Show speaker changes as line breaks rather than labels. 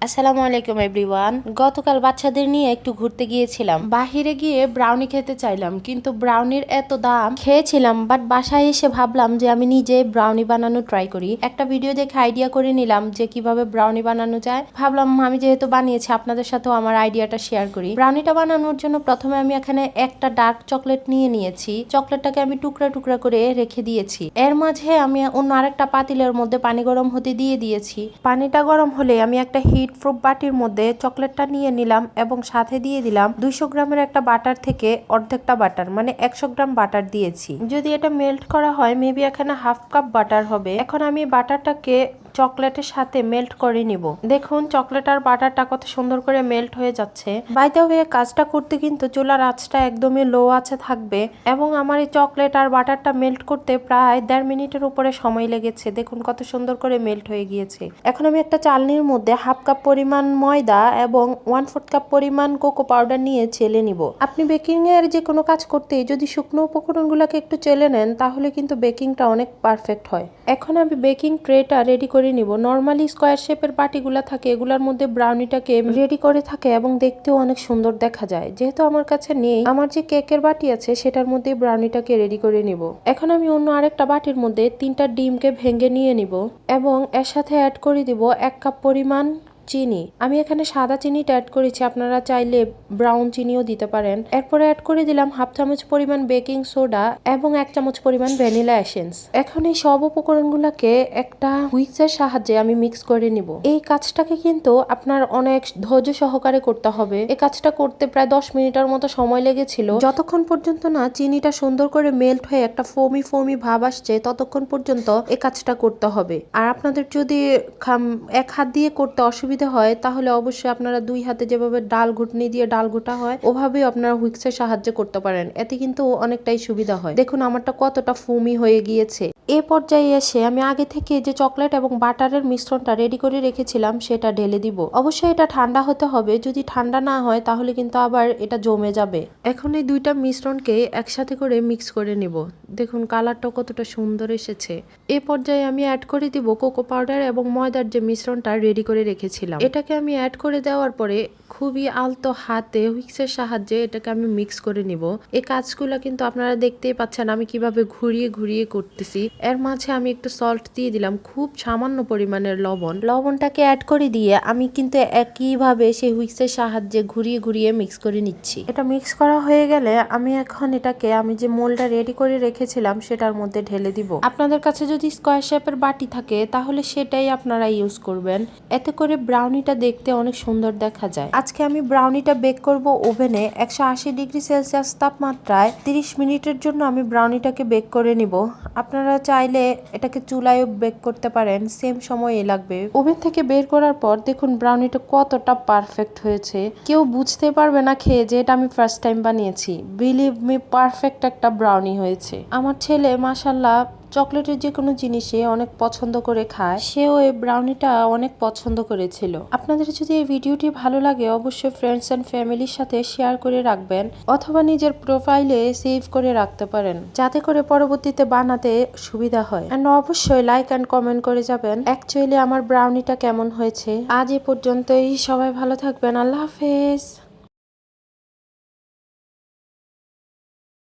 আসসালামু আলাইকুম এভরিওয়ান। গতকাল বাচ্চাদের নিয়ে একটু ঘুরতে গিয়েছিলাম। বাহিরে গিয়ে ব্রাউনি খেতে চাইলাম, কিন্তু ব্রাউনির এত দাম। খেয়েছিলাম, বাট বাসায় এসে ভাবলাম যে আমি নিজে ব্রাউনি বানানো ট্রাই করি। একটা ভিডিও দেখে আইডিয়া করে নিলাম যে কিভাবে ব্রাউনি বানানো যায়। ভাবলাম আমি যেহেতু বানিয়েছি আপনাদের সাথেও আমার আইডিয়াটা শেয়ার করি। ব্রাউনিটা বানানোর জন্য প্রথমে আমি এখানে একটা ডার্ক চকলেট নিয়ে নিয়েছি। চকলেটটাকে আমি টুকরা টুকরা করে রেখে দিয়েছি। এর মাঝে আমি অন্য আরেকটা পাতিলের মধ্যে পানি গরম হতে দিয়ে দিয়েছি। পানিটা গরম হলে আমি একটা হিট প্রুফ বাটির মধ্যে চকলেটটা নিয়ে নিলাম এবং সাথে দিয়ে দিলাম 200 গ্রামের একটা বাটার থেকে অর্ধেকটা বাটার, মানে 100 গ্রাম বাটার দিয়েছি। যদি এটা মেল্ট করা হয় মেবি এখানে হাফ কাপ বাটার হবে। এখন আমি বাটারটাকে চকলেটের সাথে মেল্ট করে নিব। দেখুন চকলেট আর বাটারটা কত সুন্দর করে মেল্ট হয়ে যাচ্ছে। বাই দ্য ওয়ে, কাজটা করতে কিন্তু চুলার আঁচটা একদমই লো আছে থাকবে এবং আমার এই চকলেট আর বাটারটা মেল্ট করতে প্রায় 1.5 মিনিটের উপরে সময় লেগেছে। দেখুন কত সুন্দর করে মেল্ট হয়ে গিয়েছে। এখন আমি একটা চালনির মধ্যে হাফ কাপ পরিমাণ ময়দা এবং 1/4 কাপ পরিমাণ কোকো পাউডার নিয়ে চেলে নিব। আপনি বেকিং এর যে কোনো কাজ করতে যদি শুকনো উপকরণগুলোকে একটু চেলে নেন তাহলে কিন্তু বেকিংটা অনেক পারফেক্ট হয়। এখন আমি বেকিং ট্রেটা রেডি করে নিব। নর্মালি স্কোয়ার শেপের বাটিগুলো থাকে, এগুলোর মধ্যে ব্রাউনিটাকে রেডি করে থাকে এবং দেখতেও অনেক সুন্দর দেখা যায়। যেহেতু আমার কাছে নেই, আমার যে কেকের বাটি আছে সেটার মধ্যে ব্রাউনিটাকে রেডি করে নিব। এখন আমি অন্য আরেকটা বাটির মধ্যে 3টা ডিমকে ভেঙে নিয়ে নিব এবং এর সাথে অ্যাড করে দিব 1 কাপ পরিমাণ চিনি। আমি এখানে সাদা চিনিটা অ্যাড করেছি, আপনারা চাইলে ব্রাউন চিনিও দিতে পারেন। এরপরে অ্যাড করে দিলাম হাফ চামচ পরিমাণ বেকিং সোডা এবং 1 চামচ পরিমাণ ভ্যানিলা এসেন্স। এখন এই সব উপকরণগুলোকে একটা হুইক্সের সাহায্যে আমি মিক্স করে নিব। এই কাজটাকে কিন্তু আপনার অনেক ধৈর্য সহকারে করতে হবে। এই কাজটা করতে প্রায় 10 মিনিটের মতো সময় লেগেছিল। যতক্ষণ পর্যন্ত না চিনিটা সুন্দর করে মেল্ট হয়ে একটা ফোমি ফোমি ভাব আসছে ততক্ষণ পর্যন্ত এই কাজটা করতে হবে। আর আপনাদের যদি এক হাত দিয়ে করতে অসুবিধা হয় তাহলে অবশ্যই আপনারা 2 হাতে যেভাবে ডাল ঘুটনি দিয়ে ডাল ঘোটা হয় ওভাবেই আপনারা হুইক্সের সাহায্যে করতে পারেন। এতে কিন্তু অনেকটাই সুবিধা হয়। দেখুন আমারটা কতটা ফুমি হয়ে গিয়েছে। এ পর্যায়ে এসে আমি আগে থেকে যে চকলেট এবং বাটারের মিশ্রণটা রেডি করে রেখেছিলাম সেটা ঢেলে দিব। অবশ্যই এটা ঠান্ডা হতে হবে, যদি ঠান্ডা না হয় তাহলে কিন্তু আবার এটা জমে যাবে। এখন এই দুইটা মিশ্রণকে একসাথে করে মিক্স করে নিব। দেখুন কালারটা কতটা সুন্দর এসেছে। এ পর্যায়ে আমি অ্যাড করে দিব কোকো পাউডার এবং ময়দার যে মিশ্রণটা রেডি করে রেখেছিলাম। এটাকে আমি অ্যাড করে দেওয়ার পরে খুবই আলতো হাতে হুইক্সের সাহায্যে এটাকে আমি মিক্স করে নিব। এই কাজগুলো কিন্তু আপনারা দেখতেই পাচ্ছেন আমি কিভাবে ঘুরিয়ে ঘুরিয়ে করতেছি। এর মাঝে আমি একটু সল্ট দিয়ে দিলাম, খুব সামান্য পরিমাণের লবণটাকে অ্যাড করে দিয়ে আমি কিন্তু একইভাবে সেই হুইক্সের সাহায্যে ঘুরিয়ে ঘুরিয়ে মিক্স করে নিচ্ছি। এটা মিক্স করা হয়ে গেলে আমি এখন এটাকে আমি যে মোলটা রেডি করে রেখেছিলাম সেটার মধ্যে ঢেলে দিব। আপনাদের কাছে যদি স্কোয়ার শেপের বাটি থাকে তাহলে সেটাই আপনারা ইউজ করবেন। এতে করে ব্রাউনিটা দেখতে অনেক সুন্দর দেখা যায়। আজকে আমি ব্রাউনিটা বেক করব ওভেনে 180 ডিগ্রি সেলসিয়াস তাপমাত্রায় 30 মিনিটের জন্য আমি ব্রাউনিটাকে বেক করে নিব। আপনারা চাইলে এটাকে চুলায় বেক করতে পারেন, সেম সময়ই লাগবে। ওভেন থেকে বের করার পর দেখুন ব্রাউনিটা কতটা পারফেক্ট হয়েছে। কেউ বুঝতে পারবে না খেয়ে যে এটা আমি ফার্স্ট টাইম বানিয়েছি। বিলিভ মি, পারফেক্ট একটা ব্রাউনি হয়েছে। আমার ছেলে মাশাআল্লাহ চকলেটের যে কোনো জিনিসে অনেক পছন্দ করে খায়, সেও এই ব্রাউনিটা অনেক পছন্দ করেছিল। আপনাদের যদি এই ভিডিওটি ভালো লাগে অবশ্যই ফ্রেন্ডস এন্ড ফ্যামিলির সাথে শেয়ার করে রাখবেন অথবা নিজের প্রোফাইলে সেভ করে রাখতে পারেন, যাতে করে পরবর্তীতে বানাতে সুবিধা হয়। এন্ড অবশ্যই লাইক এন্ড কমেন্ট করে যাবেন অ্যাকচুয়ালি আমার ব্রাউনিটা কেমন হয়েছে। আজ এ পর্যন্তই, সবাই ভালো থাকবেন। আল্লাহ হাফেজ।